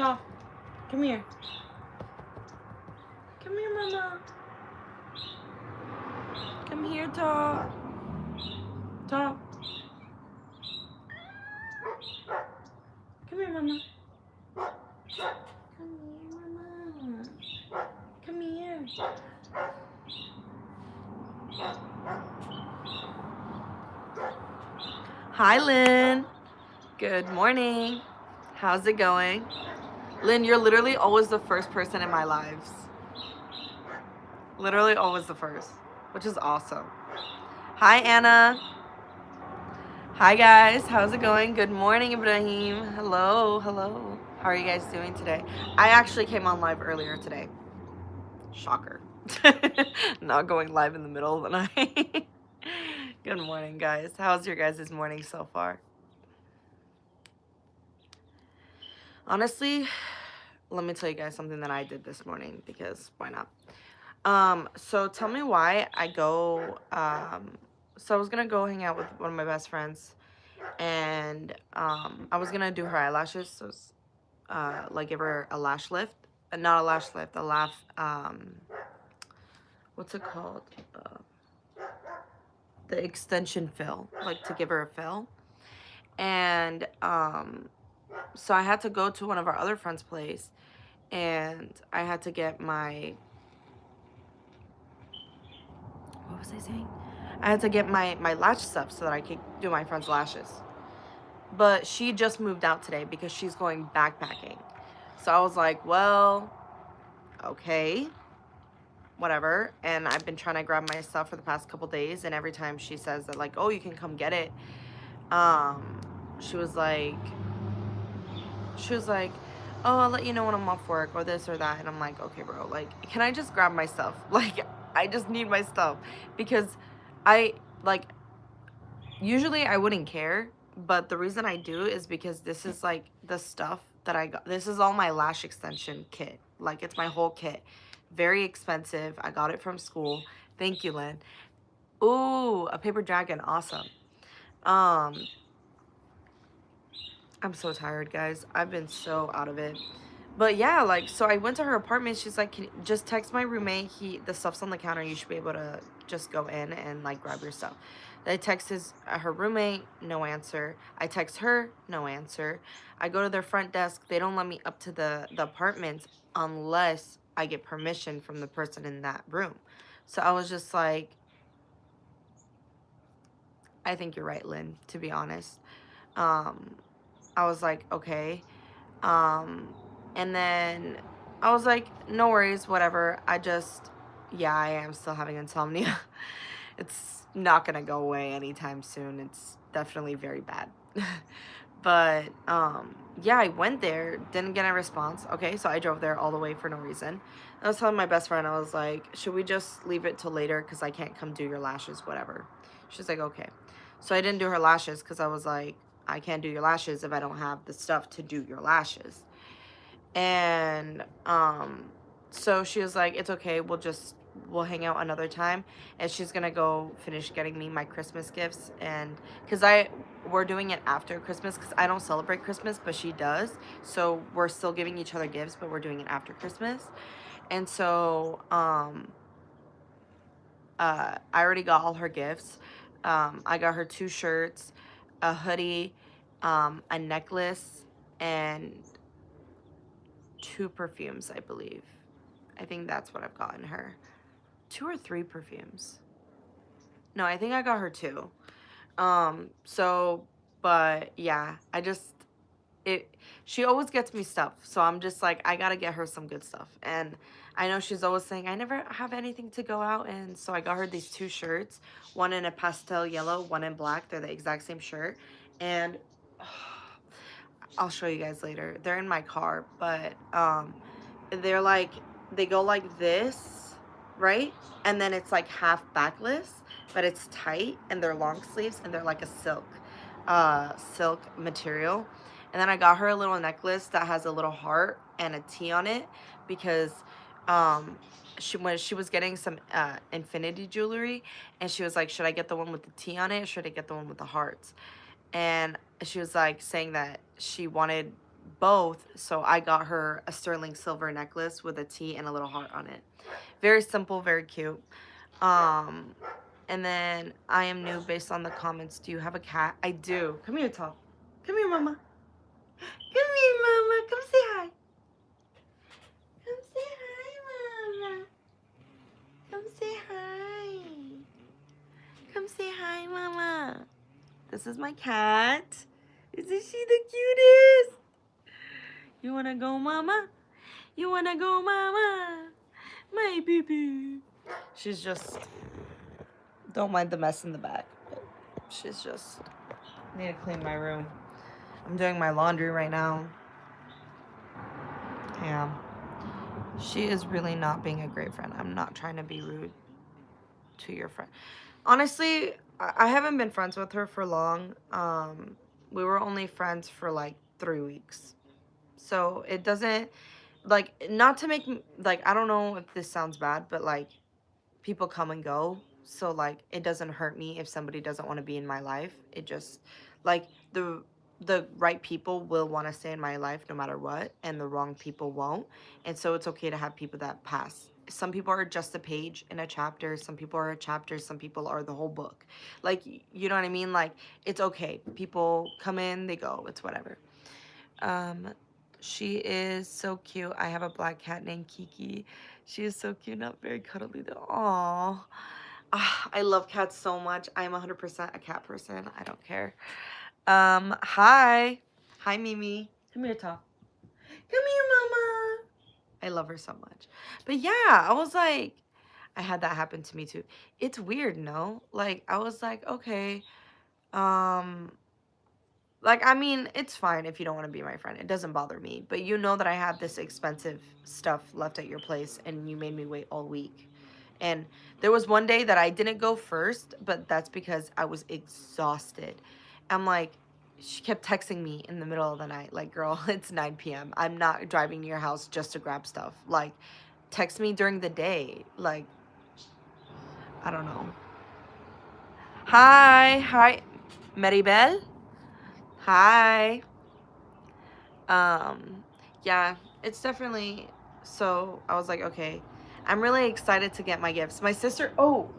Ta, come here. Come here, Mama. Come here, Ta. Ta. Come here, Mama. Come here, Mama. Come here. Hi, Lynn. Good morning. How's it going? Lynn, you're literally always the first person in my lives. Literally always the first, which is awesome. Hi, Anna. Hi, guys. How's it going? Good morning, Ibrahim. Hello, hello. How are you guys doing today? I actually came on live earlier today. Shocker. Not going live in the middle of the night. Good morning, guys. How's your guys' morning so far? Honestly, let me tell you guys something that I did this morning, because why not? So tell me why I go, so I was gonna go hang out with one of my best friends, and I was gonna do her eyelashes, so like give her a lash lift, not a lash lift, a laugh, what's it called? The extension fill, like to give her a fill. And so I had to go to one of our other friends' place, and I had to get my, what was I saying? I had to get my lash stuff so that I could do my friend's lashes. But she just moved out today because she's going backpacking. So I was like, well, okay, whatever. And I've been trying to grab my stuff for the past couple days, and every time she says that, like, oh, you can come get it, she was like, oh, I'll let you know when I'm off work, or this or that. And I'm like, okay, bro, like, can I just grab my stuff? Like, I just need my stuff, because I, like, usually I wouldn't care, but the reason I do is because this is like the stuff that I got. This is all my lash extension kit. Like, it's my whole kit. Very expensive. I got it from school. Thank you, Lynn. Ooh, a paper dragon. Awesome. I'm so tired, guys. I've been so out of it. But yeah, like, so I went to her apartment. She's like, can you just text my roommate. The stuff's on the counter. You should be able to just go in and like grab your stuff. I text her roommate, no answer. I text her, no answer. I go to their front desk. They don't let me up to the apartment unless I get permission from the person in that room. So I was just like, I think you're right, Lynn, to be honest. I was like, okay. And then I was like, no worries, whatever. Yeah, I am still having insomnia. It's not gonna go away anytime soon. It's definitely very bad. But yeah, I went there, didn't get a response. Okay, so I drove there all the way for no reason. I was telling my best friend, I was like, should we just leave it till later, because I can't come do your lashes, whatever. She's like, okay. So I didn't do her lashes because I was like, I can't do your lashes if I don't have the stuff to do your lashes. And so she was like, it's okay, we'll hang out another time. And she's gonna go finish getting me my Christmas gifts, and because we're doing it after Christmas, because I don't celebrate Christmas, but she does. So we're still giving each other gifts, but we're doing it after Christmas. And so I already got all her gifts. I got her 2 shirts, a hoodie, a necklace, and 2 perfumes, I believe. I think that's what I've gotten her. 2 or 3 perfumes. No, I think I got her 2. So, but yeah, she always gets me stuff. So I'm just like, I gotta get her some good stuff. And I know she's always saying, I never have anything to go out in. So I got her these 2 shirts, one in a pastel yellow, one in black. They're the exact same shirt. And I'll show you guys later. They're in my car, but they're like, they go like this, right? And then it's like half backless, but it's tight, and they're long sleeves, and they're like a silk material. And then I got her a little necklace that has a little heart and a T on it, because when she was getting some infinity jewelry, and she was like, should I get the one with the T on it, or should I get the one with the hearts? And she was like saying that she wanted both, so I got her a sterling silver necklace with a T and a little heart on it. Very simple, very cute. Um, and then I am new based on the comments. Do you have a cat? I do. Come here, Top. Come here, Mama. Come here, Mama. Come say hi. Come say hi, Mama. Come say hi. Come say hi, Mama. This is my cat. Isn't she the cutest? You wanna go, Mama? You wanna go, Mama? My baby. She's just, don't mind the mess in the back. She's just, I need to clean my room. I'm doing my laundry right now. Yeah. She is really not being a great friend. I'm not trying to be rude to your friend. Honestly, I haven't been friends with her for long. We were only friends for like 3 weeks. So it doesn't, like, not to make, like, I don't know if this sounds bad, but like, people come and go. So like, it doesn't hurt me if somebody doesn't want to be in my life. It just, like, the right people will want to stay in my life no matter what, and the wrong people won't. And so it's okay to have people that pass. Some people are just a page in a chapter, some people are a chapter, some people are the whole book. Like, you know what I mean? Like, it's okay. People come in, they go, it's whatever. She is so cute. I have a black cat named Kiki. She is so cute, not very cuddly though. Aww. I love cats so much. I'm 100% a cat person. I don't care. Hi. Hi, Mimi. Come here, Tom. Come here, Mama. I love her so much. But yeah, I was like, I had that happen to me too. It's weird, no? Like, I was like, okay, um, like, I mean, it's fine if you don't want to be my friend. It doesn't bother me. But you know that I have this expensive stuff left at your place and you made me wait all week. And there was one day that I didn't go first, but that's because I was exhausted. I'm like, she kept texting me in the middle of the night, like, girl, it's 9 p.m. I'm not driving to your house just to grab stuff. Like, text me during the day. Like, I don't know. Hi, Maribel. Hi. Yeah, it's definitely, so I was like, okay, I'm really excited to get my gifts. My sister, oh,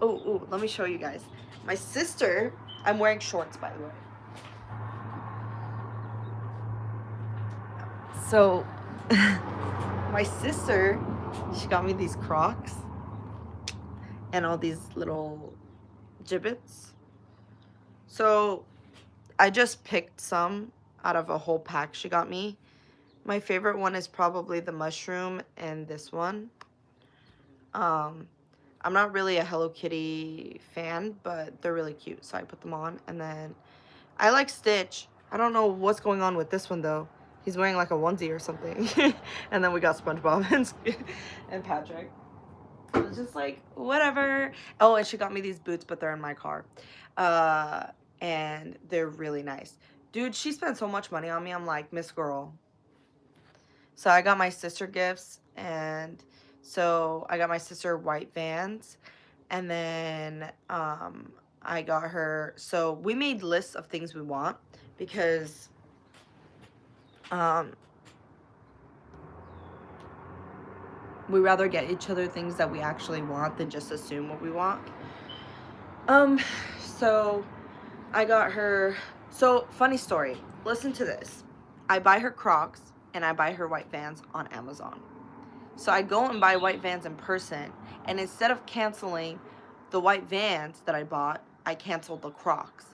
let me show you guys. My sister, I'm wearing shorts, by the way. So, my sister, she got me these Crocs and all these little gibbets. So, I just picked some out of a whole pack she got me. My favorite one is probably the mushroom and this one. I'm not really a Hello Kitty fan, but they're really cute, so I put them on. And then I like Stitch. I don't know what's going on with this one though. He's wearing like a onesie or something. And then we got SpongeBob and Patrick. It was just like, whatever. Oh, and she got me these boots, but they're in my car. And they're really nice. Dude, she spent so much money on me. I'm like, Miss Girl. So I got my sister gifts, and so I got my sister white Vans, and then I got her, so we made lists of things we want, because we rather get each other things that we actually want than just assume what we want. So I got her, so funny story, listen to this. I buy her Crocs and I buy her white Vans on Amazon. So I go and buy white Vans in person, and instead of canceling the white Vans that I bought, I canceled the Crocs.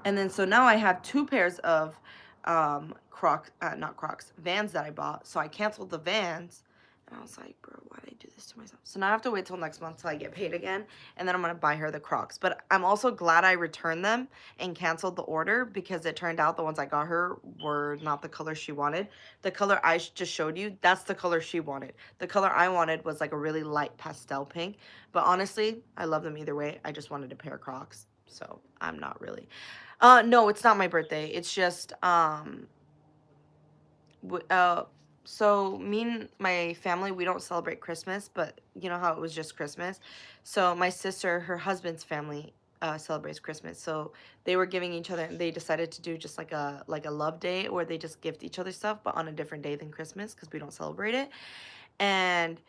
And then so now I have 2 pairs of not Crocs, Vans that I bought. So I canceled the Vans, and I was like, bro, why did I do this to myself? So now I have to wait till next month till I get paid again, and then I'm gonna buy her the Crocs. But I'm also glad I returned them and canceled the order, because it turned out the ones I got her were not the color she wanted. The color I just showed you, that's the color she wanted. The color I wanted was like a really light pastel pink. But honestly, I love them either way. I just wanted a pair of Crocs, so I'm not really. No, it's not my birthday. It's just so me and my family, we don't celebrate Christmas, but you know how it was just Christmas. So my sister, her husband's family, celebrates Christmas. So they were giving each other, and they decided to do just like a love day where they just gift each other stuff, but on a different day than Christmas because we don't celebrate it. And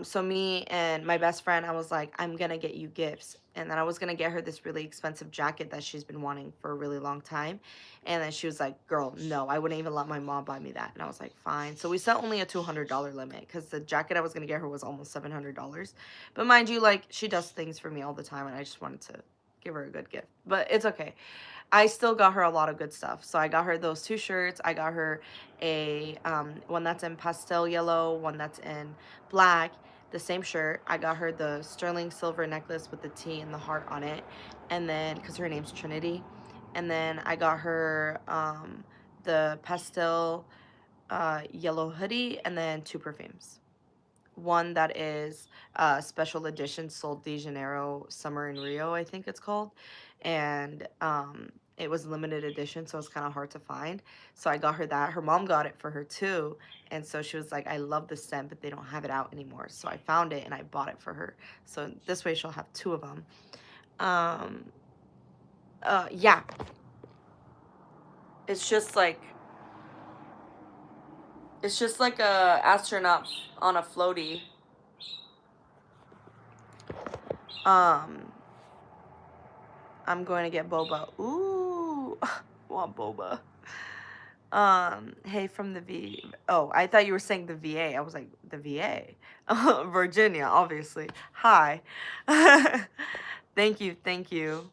so me and my best friend, I was like, I'm gonna get you gifts. And then I was gonna get her this really expensive jacket that she's been wanting for a really long time. And then she was like, girl, no, I wouldn't even let my mom buy me that. And I was like, fine. So we set only a $200 limit because the jacket I was gonna get her was almost $700. But mind you, like, she does things for me all the time, and I just wanted to give her a good gift. But it's okay. I still got her a lot of good stuff. So I got her those two shirts. I got her a one that's in pastel yellow, one that's in black, the same shirt. I got her the sterling silver necklace with the T and the heart on it, and then because her name's Trinity, and then I got her the pastel yellow hoodie, and then two perfumes. One that is special edition Sol de Janeiro Summer in Rio, I think it's called. And it was limited edition, so it's kind of hard to find. So I got her that. Her mom got it for her too. And so she was like, I love the scent, but they don't have it out anymore. So I found it and I bought it for her. So this way she'll have two of them. Um, yeah. It's just like, it's just like a astronaut on a floaty. Um, I'm going to get boba. Ooh, want boba. Hey from the V. Oh, I thought you were saying the VA. I was like, the VA, Virginia, obviously. Hi. Thank you, thank you.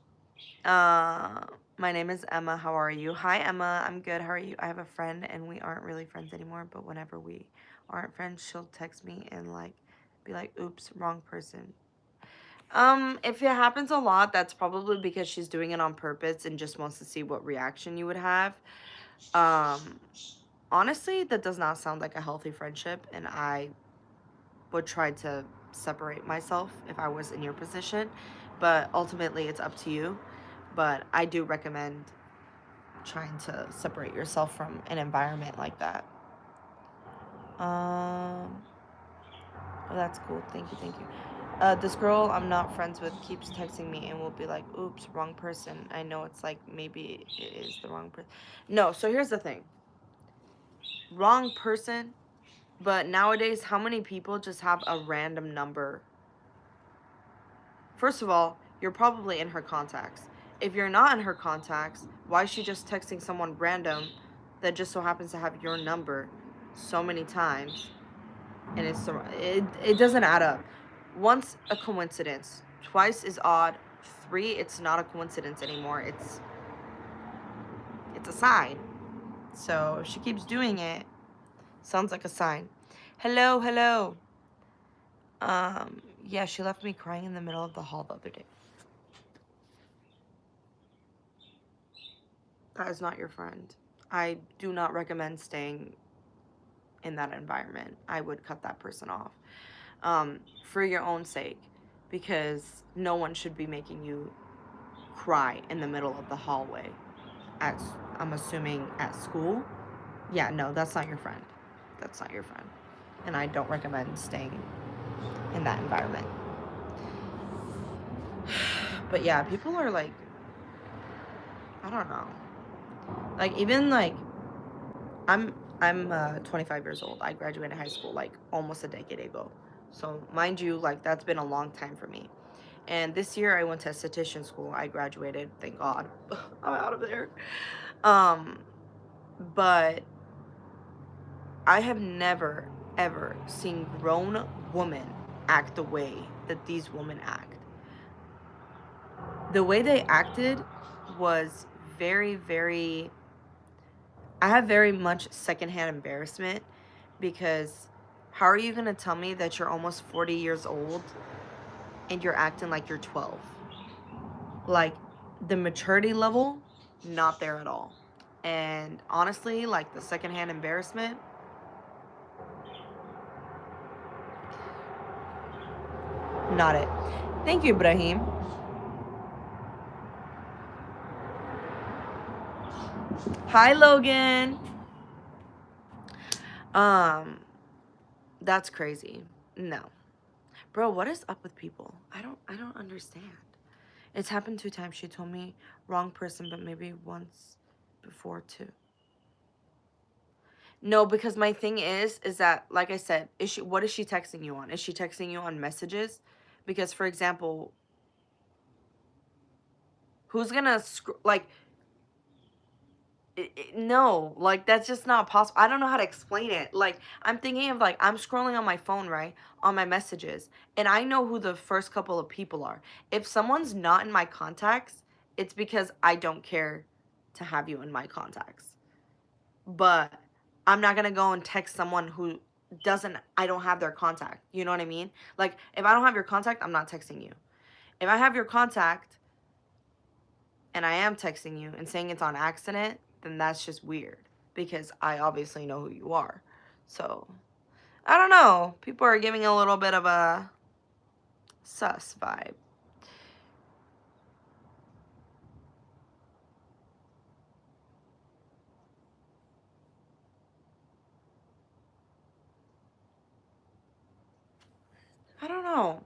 My name is Emma. How are you? Hi, Emma. I'm good. How are you? I have a friend, and we aren't really friends anymore. But whenever we aren't friends, she'll text me and like, be like, "Oops, wrong person." If it happens a lot, that's probably because she's doing it on purpose and just wants to see what reaction you would have. Um, Honestly, that does not sound like a healthy friendship, and I would try to separate myself if I was in your position. But ultimately, it's up to you. But I do recommend trying to separate yourself from an environment like that. Oh, that's cool. Thank you, thank you. This girl I'm not friends with keeps texting me and will be like, oops, wrong person. I know it's like maybe it is the wrong person. No, so here's the thing. Wrong person, but nowadays, how many people just have a random number? First of all, you're probably in her contacts. If you're not in her contacts, why is she just texting someone random that just so happens to have your number so many times? And it doesn't add up. Once a coincidence, twice is odd, three it's not a coincidence anymore. It's a sign. So if she keeps doing it, sounds like a sign. Hello, hello. Yeah, she left me crying in the middle of the hall the other day. That is not your friend. I do not recommend staying in that environment. I would cut that person off. For your own sake, because no one should be making you cry in the middle of the hallway at, I'm assuming, at school. Yeah, no, that's not your friend. That's not your friend. And I don't recommend staying in that environment. But yeah, people are like, I don't know. Like, even like, I'm 25 years old. I graduated high school like almost a decade ago. So mind you, like, that's been a long time for me. And this year I went to esthetician school. I graduated, thank God. I'm out of there. Um, but I have never ever seen grown women act the way that these women act. The way they acted was very, very, I have very much secondhand embarrassment because how are you going to tell me that you're almost 40 years old and you're acting like you're 12? Like, the maturity level, not there at all. And honestly, like, the secondhand embarrassment, not it. Thank you, Ibrahim. Hi, Logan. That's crazy. No. Bro, what is up with people? I don't understand. It's happened 2 times. She told me wrong person, but maybe once before too. No, because my thing is that, like I said, what is she texting you on? Is she texting you on messages? Because, for example, who's gonna like? No, like that's just not possible. I don't know how to explain it. Like I'm thinking of like I'm scrolling on my phone, right, on my messages, and I know who the first couple of people are. If someone's not in my contacts, it's because I don't care to have you in my contacts. But I'm not gonna go and text someone who I don't have their contact. You know what I mean? Like if I don't have your contact, I'm not texting you. If I have your contact and I am texting you and saying it's on accident, then that's just weird because I obviously know who you are. So, I don't know. People are giving a little bit of a sus vibe. I don't know.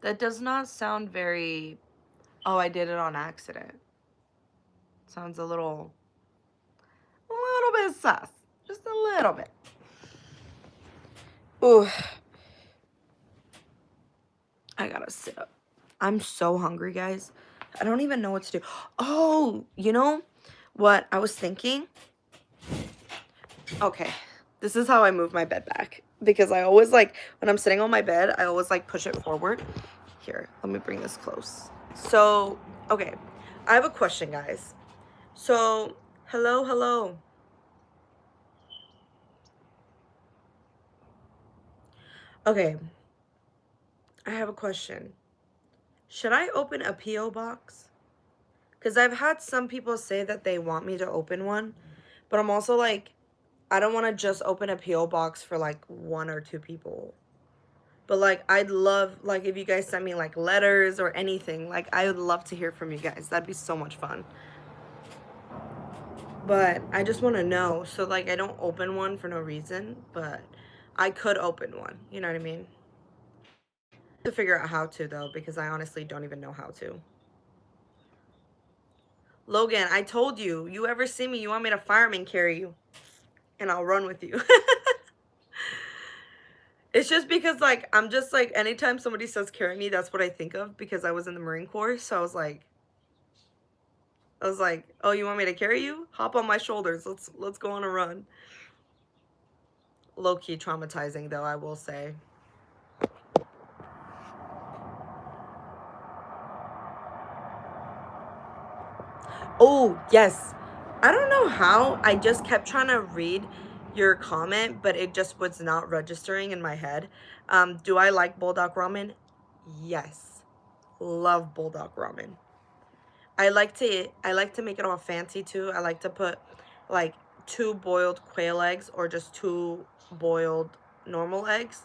That does not sound very, oh, I did it on accident. Sounds a little bit sus. Just a little bit. Ooh. I gotta sit up. I'm so hungry, guys. I don't even know what to do. Oh, you know what I was thinking? Okay, this is how I move my bed back. Because I always like, when I'm sitting on my bed, I always like push it forward. Here, let me bring this close. So, okay, I have a question, guys. So, hello. Okay, I have a question. Should I open a P.O. box? Because I've had some people say that they want me to open one, but I'm also like, I don't want to just open a P.O. box for like 1 or 2 people. But like, I'd love, like, if you guys send me like letters or anything, like, I would love to hear from you guys. That'd be so much fun. But I just want to know. So, like, I don't open one for no reason, but I could open one. You know what I mean? To figure out how to, though, because I honestly don't even know how to. Logan, I told you, you ever see me, you want me to fireman carry you, and I'll run with you. It's just because, like, I'm just like, anytime somebody says carry me, that's what I think of because I was in the Marine Corps. So I was like, oh, you want me to carry you? Hop on my shoulders. Let's go on a run. Low key traumatizing, though, I will say. Oh, yes. I don't know how. I just kept trying to read your comment, but it just was not registering in my head. Do I like bulldog ramen? Yes. Love bulldog ramen. I like to make it all fancy too. I like to put like 2 boiled quail eggs or just 2 boiled normal eggs.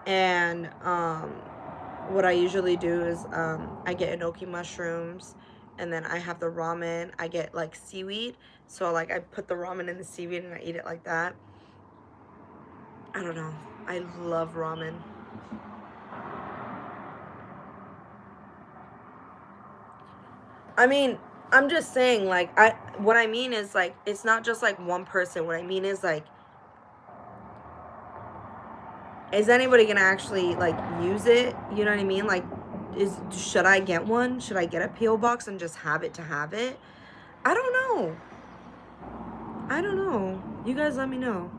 And what I usually do is I get enoki mushrooms and then I have the ramen. I get like seaweed. So like I put the ramen in the seaweed and I eat it like that. I don't know. I love ramen. I mean, I'm just saying like what I mean is like it's not just like one person. What I mean is like is anybody gonna actually like use it? You know what I mean? Like should I get one? Should I get a PO box and just have it to have it? I don't know. I don't know. You guys let me know.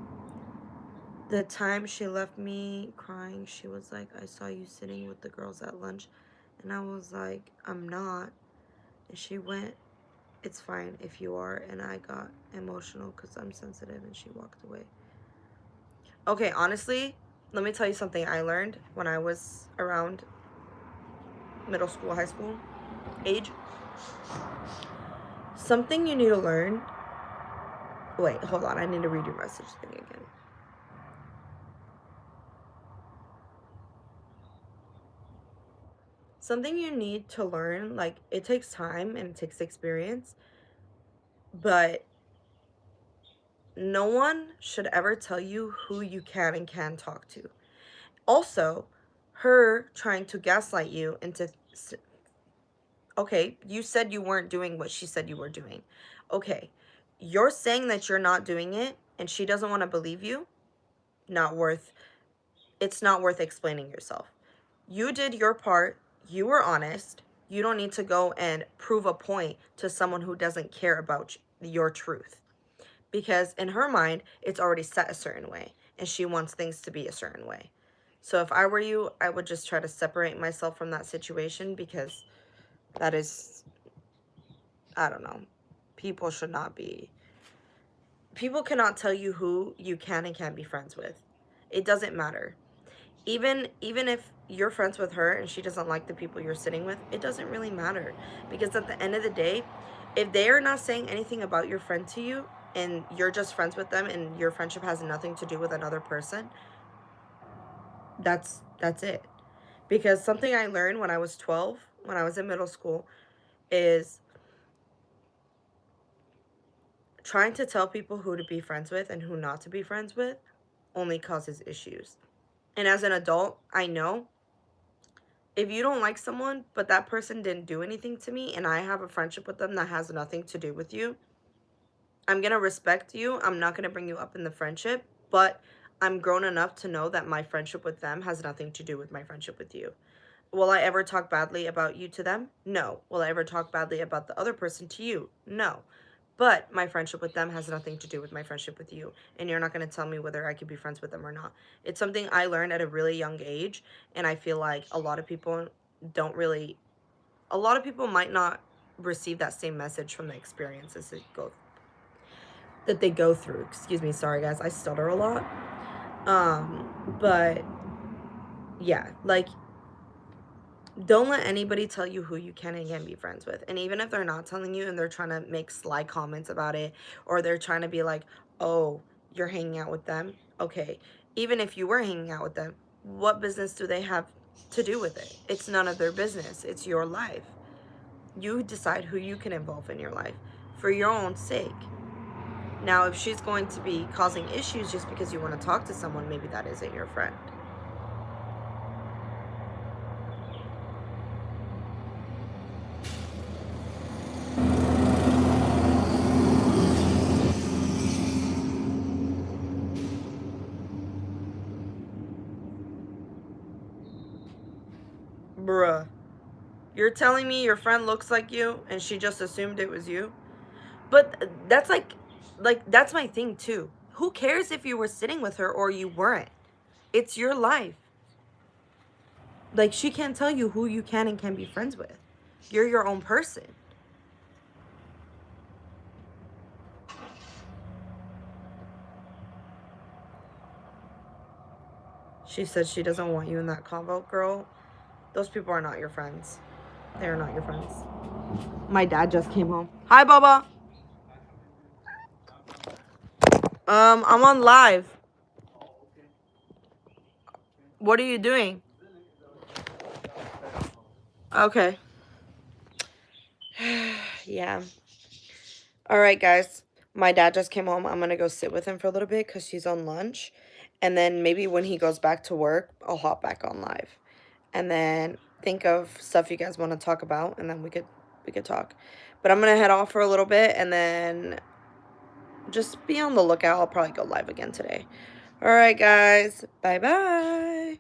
The time she left me crying, she was like, I saw you sitting with the girls at lunch. And I was like, I'm not. And she went, it's fine if you are. And I got emotional because I'm sensitive and she walked away. Okay, honestly, let me tell you something I learned when I was around middle school, high school age. Something you need to learn. Wait, hold on. I need to read your message thing again. Something you need to learn, like, it takes time and it takes experience, but no one should ever tell you who you can and can't talk to. Also, her trying to gaslight you into Okay, you said you weren't doing what she said you were doing. Okay, you're saying that you're not doing it and she doesn't want to believe you. Not worth, it's not worth explaining yourself. You did your part. You were honest. You don't need to go and prove a point to someone who doesn't care about your truth. Because in her mind, it's already set a certain way and she wants things to be a certain way. So if I were you, I would just try to separate myself from that situation, because that is, I don't know. People should not be, people cannot tell you who you can and can't be friends with. It doesn't matter. Even if you're friends with her and she doesn't like the people you're sitting with, it doesn't really matter, because at the end of the day, if they are not saying anything about your friend to you and you're just friends with them and your friendship has nothing to do with another person, that's it. Because something I learned when I was 12, when I was in middle school, is trying to tell people who to be friends with and who not to be friends with only causes issues. And as an adult, I know if you don't like someone, but that person didn't do anything to me and I have a friendship with them that has nothing to do with you, I'm going to respect you. I'm not going to bring you up in the friendship, but I'm grown enough to know that my friendship with them has nothing to do with my friendship with you. Will I ever talk badly about you to them? No. Will I ever talk badly about the other person to you? No. But my friendship with them has nothing to do with my friendship with you. And you're not going to tell me whether I could be friends with them or not. It's something I learned at a really young age. And I feel like a lot of people don't really, a lot of people might not receive that same message from the experiences that they go through. Excuse me, sorry guys, I stutter a lot. But yeah, like, don't let anybody tell you who you can and can't be friends with. And even if they're not telling you and they're trying to make sly comments about it, or they're trying to be like, oh, you're hanging out with them. Okay. Even if you were hanging out with them, what business do they have to do with it? It's none of their business. It's your life. You decide who you can involve in your life for your own sake. Now, if she's going to be causing issues just because you want to talk to someone, maybe that isn't your friend. Bruh. You're telling me your friend looks like you and she just assumed it was you? But that's like that's my thing too. Who cares if you were sitting with her or you weren't? It's your life. Like, she can't tell you who you can and can't be friends with. You're your own person. She said she doesn't want you in that convo, girl. Those people are not your friends. They are not your friends. My dad just came home. Hi, Baba. I'm on live. What are you doing? Okay. Yeah. All right, guys. My dad just came home. I'm going to go sit with him for a little bit because he's on lunch. And then maybe when he goes back to work, I'll hop back on live. And then think of stuff you guys want to talk about, and then we could talk. But I'm going to head off for a little bit, and then just be on the lookout. I'll probably go live again today. All right, guys. Bye-bye.